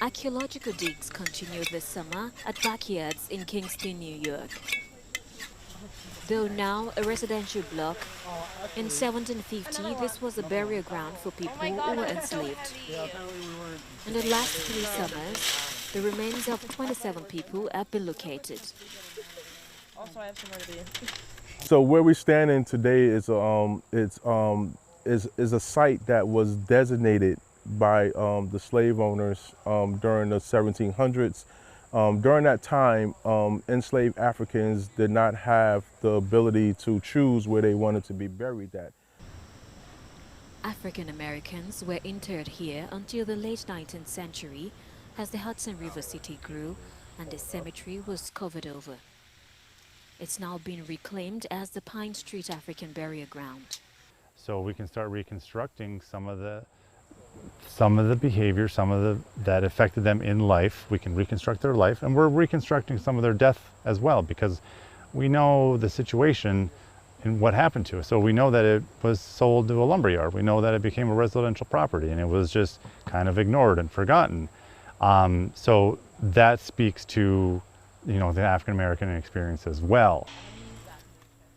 Archaeological digs continued this summer at backyards in Kingston, New York. Though now a residential block, in 1750 this was a burial ground for people who were enslaved. In the last 3 summers, the remains of 27 people have been located. Also, I have somewhere to be. So where we're standing today is a site that was designated by the slave owners during the 1700s. During that time, enslaved Africans did not have the ability to choose where they wanted to be buried at. African Americans were interred here until the late 19th century as the Hudson River city grew and the cemetery was covered over. It's now been reclaimed as the Pine Street African Burial Ground. So we can start reconstructing some of the behavior, that affected them in life. We can reconstruct their life, and we're reconstructing some of their death as well, because we know the situation and what happened to it. So we know that it was sold to a lumberyard. We know that it became a residential property and it was just kind of ignored and forgotten. So that speaks to, the African American experience as well.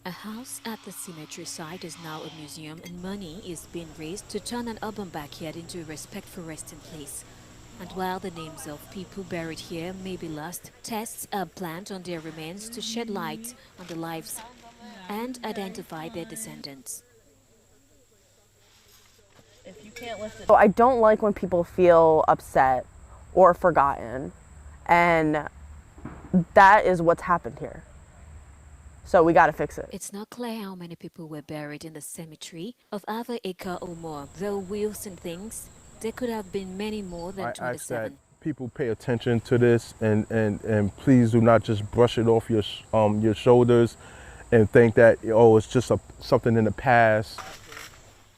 A house at the cemetery site is now a museum, and money is being raised to turn an urban backyard into a respectful resting place. And while the names of people buried here may be lost, tests are planned on their remains to shed light on the lives and identify their descendants. If you can't lift it. So I don't like when people feel upset or forgotten, and that is what's happened here. So we gotta fix it. It's not clear how many people were buried in the cemetery of half an acre or more. Though Wilson thinks there could have been many more than 27. I ask that people pay attention to this and please do not just brush it off your shoulders and think that, it's just something in the past.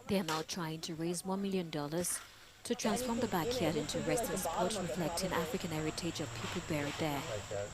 They are now trying to raise $1 million to transform the backyard into a resting spot reflecting African heritage of people buried there.